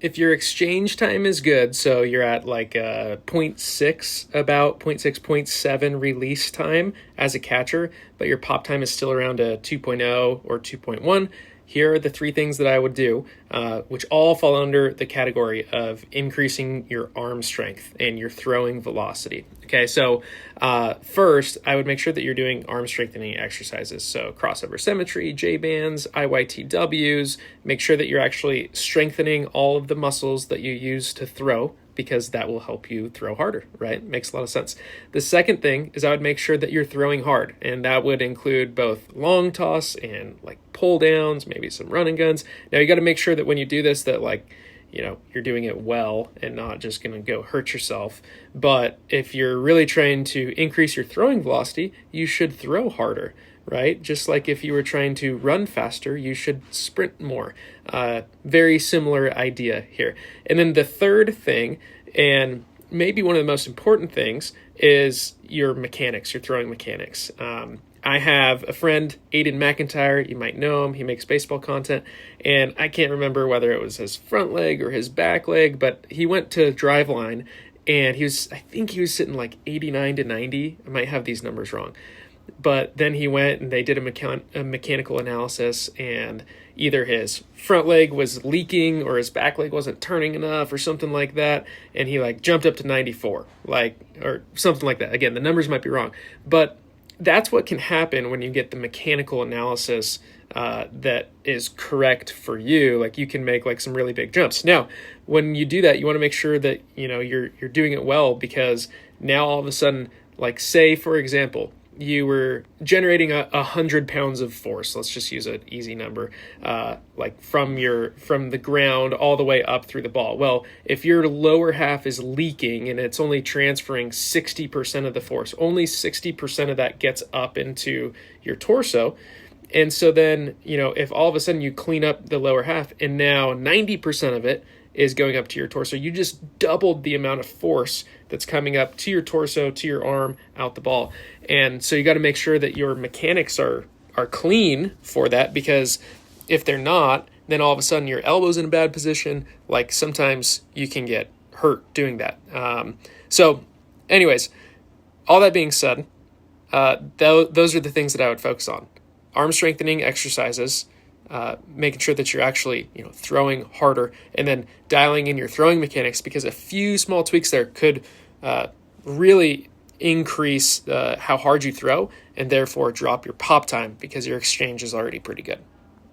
If your exchange time is good, so you're at like a zero point 0.6, about zero point 0.6, zero point 0.7 release time as a catcher, but your pop time is still around a 2.0 or 2.1, here are the three things that I would do, which all fall under the category of increasing your arm strength and your throwing velocity. Okay, so first, I would make sure that you're doing arm strengthening exercises. So crossover symmetry, J-bands, IYTWs. Make sure that you're actually strengthening all of the muscles that you use to throw, because that will help you throw harder, right? Makes a lot of sense. The second thing is I would make sure that you're throwing hard, and that would include both long toss and like pull downs, maybe some running guns. Now you got to make sure that when you do this that you're doing it well and not just going to go hurt yourself. But if you're really trying to increase your throwing velocity, you should throw harder, right? Just like if you were trying to run faster, you should sprint more. Very similar idea here. And then the third thing, and maybe one of the most important things, is your mechanics, your throwing mechanics. I have a friend, Aiden McIntyre. You might know him. He makes baseball content. And I can't remember whether it was his front leg or his back leg, but he went to Driveline, and I think he was sitting like 89 to 90. I might have these numbers wrong. But then he went and they did a mechanical analysis, and either his front leg was leaking or his back leg wasn't turning enough or something like that. And he like jumped up to 94, or something like that. Again, the numbers might be wrong, but that's what can happen when you get the mechanical analysis that is correct for you. Like you can make like some really big jumps. Now, when you do that, you want to make sure that you're doing it well, because now all of a sudden, like say for example, you were generating 100 pounds of force. Let's just use an easy number, like from the ground all the way up through the ball. Well, if your lower half is leaking and it's only transferring 60% of the force, only 60% of that gets up into your torso. And so then, if all of a sudden you clean up the lower half and now 90% of it is going up to your torso, you just doubled the amount of force that's coming up to your torso, to your arm, out the ball. And so you got to make sure that your mechanics are clean for that, because if they're not, then all of a sudden your elbow's in a bad position. Like sometimes you can get hurt doing that. So anyways, all that being said, those are the things that I would focus on. Arm strengthening exercises, making sure that you're actually throwing harder, and then dialing in your throwing mechanics, because a few small tweaks there could really increase how hard you throw, and therefore drop your pop time, because your exchange is already pretty good.